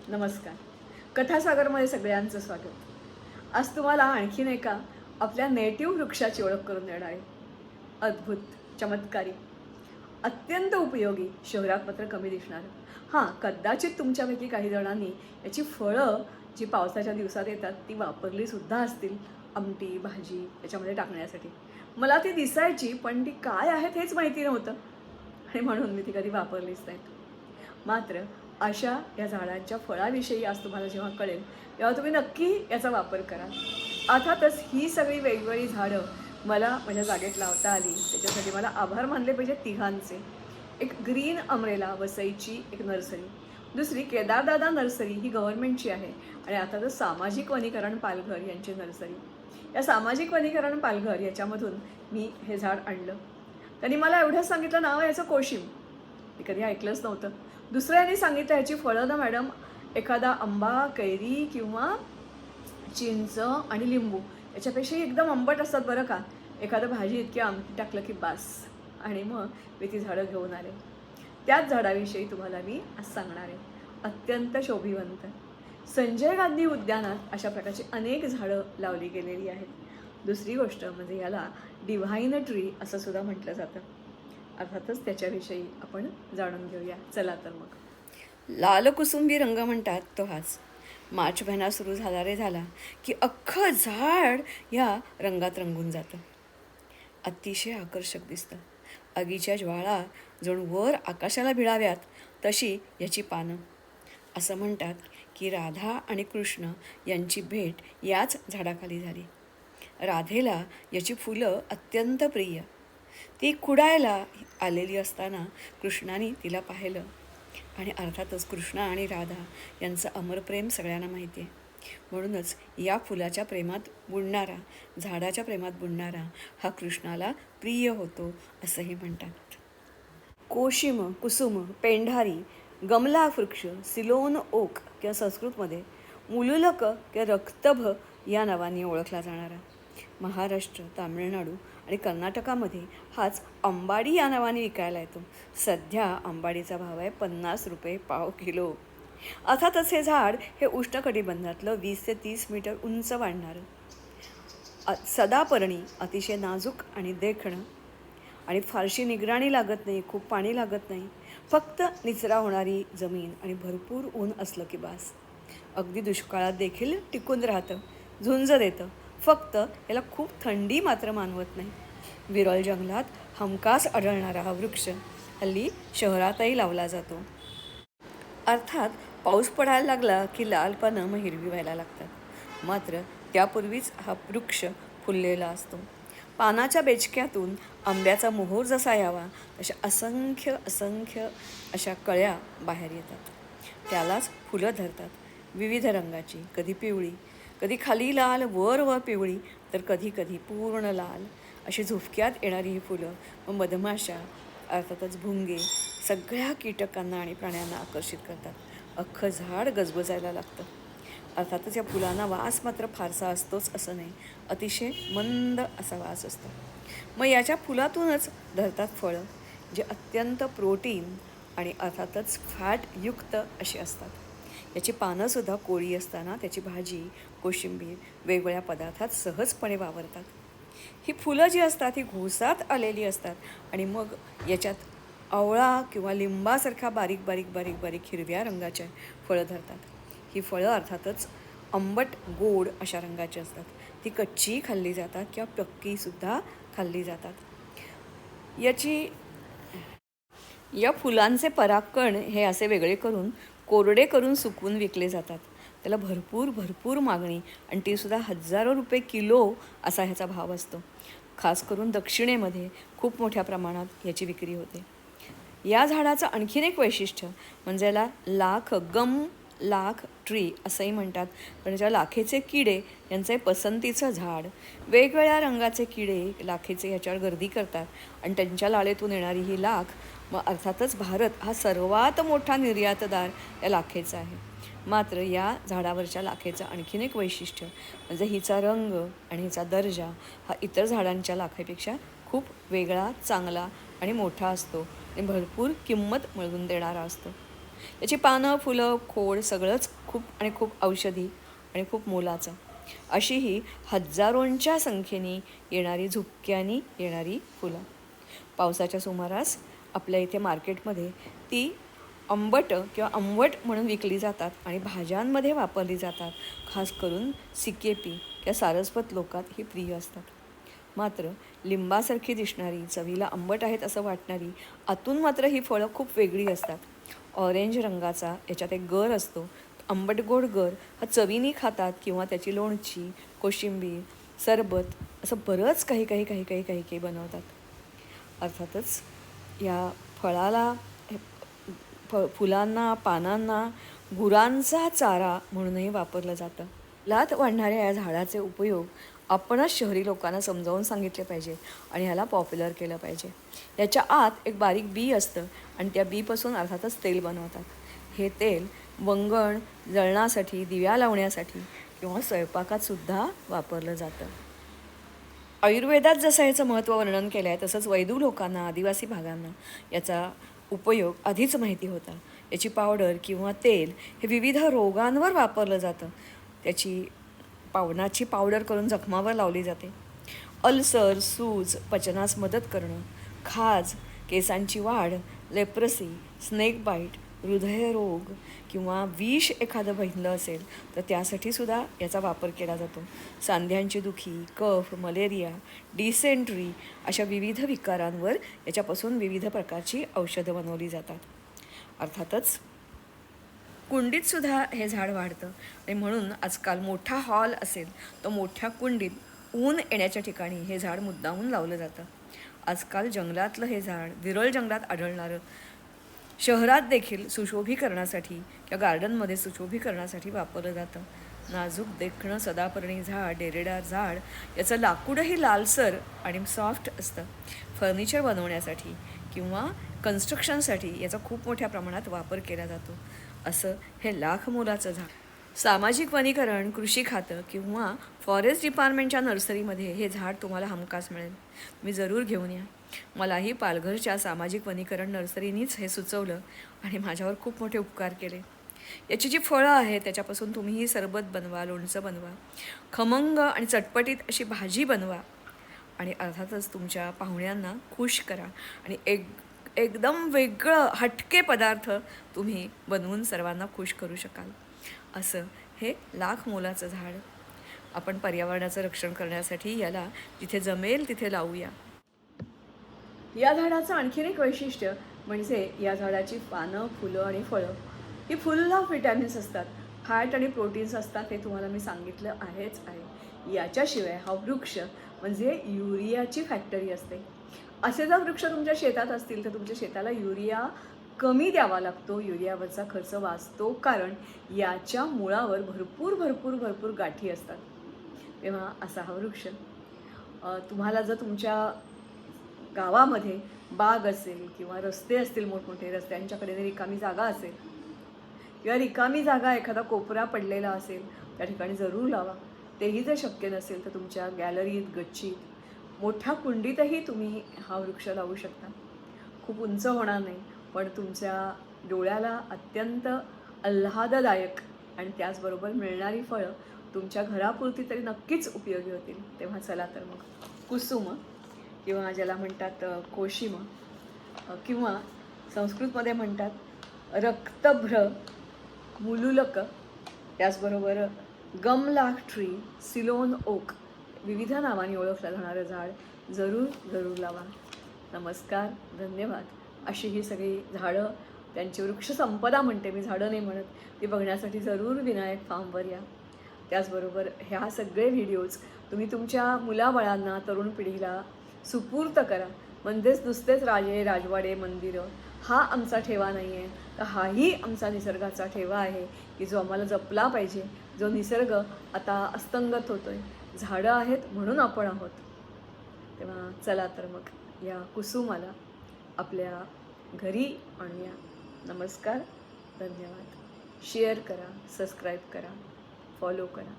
नमस्कार. कथासागरमध्ये सगळ्यांचं स्वागत. आज तुम्हाला आणखीन एका आपल्या नेटिव्ह वृक्षाची ओळख करून देणार आहे. अद्भुत, चमत्कारी, अत्यंत उपयोगी, शहरात मात्र कमी दिसणार. हां, कदाचित तुमच्यापैकी काही जणांनी याची फळं जी पावसाच्या दिवसात येतात ती वापरलीसुद्धा असतील, आमटी, भाजी याच्यामध्ये टाकण्यासाठी. मला ती दिसायची, पण ती काय आहेत हेच माहिती नव्हतं आणि म्हणून मी ती कधी वापरलीच नाहीत. मात्र अशा या झाडांच्या फळाविषयी आज तुम्हाला जेव्हा कळेल तेव्हा तुम्ही नक्की याचा वापर करा. अर्थातच ही सगळी वेगवेगळी झाडं मला माझ्या जागेत लावता आली त्याच्यासाठी मला आभार मानले पाहिजे तिघांचे. एक ग्रीन अमरेला वसईची एक नर्सरी, दुसरी केदारदादा नर्सरी ही गव्हर्नमेंटची आहे आणि अर्थातच सामाजिक वनीकरण पालघर यांची नर्सरी. या सामाजिक वनीकरण पालघर याच्यामधून मी हे झाड आणलं. त्यांनी मला एवढंच सांगितलं, नाव याचं कोशिम. मी कधी ऐकलंच नव्हतं. दुसऱ्याने सांगितलं ह्याची फळं ना मॅडम एखादा आंबा, कैरी किंवा चिंच आणि लिंबू याच्यापेक्षाही एकदम आंबट असतात बरं का. एखादं भाजी इतकी आमटी टाकलं की बास. आणि मग मी ती झाडं घेऊन आले. त्याच झाडाविषयी तुम्हाला मी आज सांगणार आहे. अत्यंत शोभिवंत संजय गांधी उद्यानात अशा प्रकारची अनेक झाडं लावली गेलेली आहेत. दुसरी गोष्ट म्हणजे याला डिव्हाइन ट्री असं सुद्धा म्हटलं जातं. अर्थातच त्याच्याविषयी आपण जाणून घेऊया. चला तर मग. लाल कुसुंबी रंग म्हणतात तो हाच. मार्च महिना सुरू झाला रे झाला की अख्खं झाड या रंगात रंगून जातं. अतिशय आकर्षक दिसतं. आगीच्या ज्वाळा जणू वर आकाशाला भिळाव्यात तशी याची पानं. असं म्हणतात की राधा आणि कृष्ण यांची भेट याच झाडाखाली झाली. राधेला याची फुलं अत्यंत प्रिय. ती खुडायला आलेली असताना कृष्णाने तिला पाहिलं आणि अर्थातच कृष्ण आणि राधा यांचं अमर प्रेम सगळ्यांना माहिती आहे. म्हणूनच या फुलाच्या प्रेमात बुडणारा, झाडाच्या प्रेमात बुडणारा हा कृष्णाला प्रिय होतो असंही म्हणतात. कोशिम, कुसुम, पेंढारी, गमला वृक्ष, सिलोन ओक किंवा संस्कृतमध्ये मुलुलक किंवा रक्तभ या नावाने ओळखला जाणारा, महाराष्ट्र, तामिळनाडू आणि कर्नाटकामध्ये हाच अंबाडी या नावाने विकायला येतो. सध्या अंबाडीचा भाव आहे 50 रुपये पाव किलो. अर्थातच हे झाड हे उष्णकटिबंधातलं 20 ते 30 मीटर उंच वाढणारं, सदापर्णी, अतिशय नाजूक आणि देखणं आणि फारशी निगराणी लागत नाही, खूप पाणी लागत नाही. फक्त निचरा होणारी जमीन आणि भरपूर ऊन असलं की बास. अगदी दुष्काळात देखील टिकून राहतं, झुंज देतं. फक्त याला खूप थंडी मात्र मानवत नाही. विरळ जंगलात हमखास आढळणारा हा वृक्ष हल्ली शहरातही लावला जातो. अर्थात पाऊस पडायला लागला की लाल पानं मग हिरवी व्हायला लागतात. मात्र त्यापूर्वीच हा वृक्ष फुललेला असतो. पानाच्या बेचक्यातून आंब्याचा मोहोर जसा यावा तशा असंख्य असंख्य अशा कळ्या बाहेर येतात. त्यालाच फुलं धरतात. विविध रंगाची, कधी पिवळी, कधी खाली लाल, वर पिवळी, तर कधी कधी पूर्ण लाल अशी झुपक्यात येणारी ही फुलं व मधमाशा, अर्थातच भुंगे, सगळ्या कीटकांना आणि प्राण्यांना आकर्षित करतात. अख्खं झाड गजबजायला लागतं. अर्थातच या फुलांना वास मात्र फारसा असतोच असं नाही, अतिशय मंद असा वास असतो. मग याच्या फुलातूनच धरतात फळं, जे अत्यंत प्रोटीन आणि अर्थातच फॅटयुक्त अशी असतात. याची पानंसुद्धा कोळी असताना त्याची भाजी, कोशिंबीर वेगवेगळ्या पदार्थात सहजपणे वावरतात. ही फुलं जी असतात ही घोसात आलेली असतात आणि मग याच्यात आवळा किंवा लिंबासारख्या बारीक बारीक बारीक बारीक हिरव्या रंगाच्या फळं धरतात. ही फळं अर्थातच आंबट गोड अशा रंगाची असतात. ती कच्ची खाल्ली जातात किंवा पक्कीसुद्धा खाल्ली जातात. या फुलांचे परागकण हे असे वेगळे करून कोरडे करून सुकवून विकले जातात. त्याला भरपूर भरपूर मागणी आणि तीसुद्धा हजारो रुपये किलो असा ह्याचा भाव असतो. खास करून दक्षिणेमध्ये खूप मोठ्या प्रमाणात याची विक्री होते. या झाडाचं आणखीन एक वैशिष्ट्य म्हणजे याला लाख ट्री असंही म्हणतात. कारण ज्या लाखेचे किडे यांचं हे पसंतीचं झाड. वेगवेगळ्या रंगाचे किडे लाखेचे ह्याच्यावर गर्दी करतात आणि त्यांच्या लाळेतून येणारी ही लाख, मग अर्थातच भारत हा सर्वात मोठा निर्यातदार या लाखेचा आहे. मात्र या झाडावरच्या लाखेचं आणखीन एक वैशिष्ट्य म्हणजे हिचा रंग आणि हिचा दर्जा हा इतर झाडांच्या लाखेपेक्षा खूप वेगळा, चांगला आणि मोठा असतो आणि भरपूर किंमत मिळवून देणारा असतो. याची पानं, फुलं, खोड सगळंच खूप आणि खूप औषधी आणि खूप मोलाचं. अशी ही हजारोंच्या संख्येने येणारी, झुपक्यानी येणारी फुलं पावसाच्या सुमारास आपल्या इथे मार्केटमध्ये ती आंबट किंवा आंबट म्हणून विकली जातात आणि भाज्यांमध्ये वापरली जातात. खास करून सिकेपी किंवा सारस्वत लोकात ही प्रिय असतात. मात्र लिंबासारखी दिसणारी, चवीला आंबट आहेत असं वाटणारी, आतून मात्र ही फळं खूप वेगळी असतात. ऑरेंज रंगाचा याच्यात एक गर असतो. आंबट गोड गर हा चवीने खातात किंवा त्याची लोणची, कोशिंबीर, सरबत असं बरंच काही बनवतात. अर्थातच या फळाला, फुलांना, पानांना गुरांचा चारा म्हणूनही वापरलं जातं. लात वाढणाऱ्या या झाडाचे उपयोग आपणच शहरी लोकांना समजावून सांगितले पाहिजे आणि ह्याला पॉप्युलर केलं पाहिजे. याच्या आत एक बारीक बी असतं आणि त्या बीपासून अर्थातच तेल बनवतात. हे तेल वंगण जळणासाठी, दिव्या लावण्यासाठी किंवा स्वयंपाकातसुद्धा वापरलं जातं. आयुर्वेदात जसं याचं महत्त्व वर्णन केलं आहे तसंच वैदू लोकांना, आदिवासी भागांना याचा उपयोग आधीच माहिती होता. याची पावडर किंवा तेल हे विविध रोगांवर वापरलं जातं. त्याची पावनाची पावडर करून जखमावर लावली जाते. अल्सर, सूज, पचनास मदत करणं, खाज, केसांची वाढ, लेप्रसी, स्नेक बाईट, हृदयरोग किंवा विष एखादं बहिणलं असेल तर त्यासाठी सुद्धा याचा वापर केला जातो. सांध्यांची दुखी, कफ, मलेरिया, डिसेंट्री अशा विविध विकारांवर याच्यापासून विविध प्रकारची औषधं बनवली जातात. अर्थातच कुंडीतसुद्धा हे झाड वाढतं आणि म्हणून आजकाल मोठा हॉल असेल तर मोठ्या कुंडीत ऊन येण्याच्या ठिकाणी हे झाड मुद्दामून लावलं जातं. आजकाल जंगलातलं हे झाड, विरळ जंगलात आढळणारं, शहरात देखील सुशोभीकरणासाठी किंवा गार्डनमध्ये सुशोभीकरणासाठी वापरलं जातं. नाजूक देखणं सदापर्णी झाड, डेरेदार झाड, याचं लाकूडही लालसर आणि सॉफ्ट असतं. फर्निचर बनवण्यासाठी किंवा कन्स्ट्रक्शनसाठी याचा खूप मोठ्या प्रमाणात वापर केला जातो. असं हे लाख मोलाचं झाड. सामाजिक वनीकरण, कृषी खातं किंवा फॉरेस्ट डिपार्टमेंटच्या नर्सरीमध्ये हे झाड तुम्हाला हमखास मिळेल. मी जरूर घेऊन या. मलाही पालघरच्या सामाजिक वनीकरण नर्सरीनीच हे सुचवलं आणि माझ्यावर खूप मोठे उपकार केले. याची जी फळं आहेत त्याच्यापासून तुम्हीही सरबत बनवा, लोणचं बनवा, खमंग आणि चटपटीत अशी भाजी बनवा आणि अर्थातच तुमच्या पाहुण्यांना खुश करा आणि एकदम वेगळं हटके पदार्थ तुम्ही बनवून सर्वांना खुश करू शकाल. असं हे लाख मोलाचं झाड. आपण पर्यावरणाचं रक्षण करण्यासाठी याला जिथे जमेल तिथे लावूया. या झाडाचं आणखीन एक वैशिष्ट्य म्हणजे या झाडाची पानं, फुलं आणि फळं ही फुल ऑफ व्हिटॅमिन्स असतात. फॅट आणि प्रोटीन्स असतात हे तुम्हाला मी सांगितलं आहेच आहे. याच्याशिवाय हा वृक्ष म्हणजे युरियाची फॅक्टरी असते. असे जर वृक्ष तुमच्या शेतात असतील तर तुमच्या शेताला युरिया कमी द्यावा लागतो, युरियावरचा खर्च वाचतो, कारण याच्या मुळावर भरपूर गाठी असतात. तेव्हा असा हा वृक्ष तुम्हाला जर तुमच्या गावामध्ये बाग असेल किंवा रस्ते असतील, मोठमोठे रस्त्यांच्याकडे रिकामी जागा असेल किंवा रिकामी जागा एखादा कोपरा पडलेला असेल त्या ठिकाणी जरूर लावा. तेही जर शक्य नसेल तर तुमच्या गॅलरीत, गच्चीत, मोठ्या कुंडीतही तुम्ही हा वृक्ष लावू शकता. खूप उंच होणार नाही पण तुमच्या डोळ्याला अत्यंत आल्हाददायक आणि त्याचबरोबर मिळणारी फळं तुमच्या घरापुरती तरी नक्कीच उपयोगी होतील. तेव्हा चला तर मग कुसुम किंवा ज्याला म्हणतात कोशिम किंवा संस्कृतमध्ये म्हणतात रक्तभ्र, मुलुलक, त्याचबरोबर गमलाख ट्री, सिलोन ओक, विविध नावाने ओळखलं जाणारं झाड जरूर लावा. नमस्कार, धन्यवाद. अशी ही सगळी झाडं, त्यांची वृक्षसंपदा म्हणते मी, झाडं नाही म्हणत, ती बघण्यासाठी जरूर विनायक फार्मवर या. त्याचबरोबर ह्या सगळे व्हिडिओज तुम्ही तुमच्या मुलाबाळांना, तरुण पिढीला सुपूर्त करा. म्हणजेच नुसतेच राजे, राजवाडे, मंदिरं हा आमचा ठेवा नाही आहे, तर हाही आमचा निसर्गाचा ठेवा आहे की जो आम्हाला जपला पाहिजे. जो निसर्ग आता अस्तंगत होतो आहे, झाडं आहेत म्हणून आपण आहोत. तेव्हा चला तर मग या कुसुमाला आपल्या घरी आणूया. नमस्कार, धन्यवाद. शेअर करा, सबस्क्राईब करा, फॉलो करा.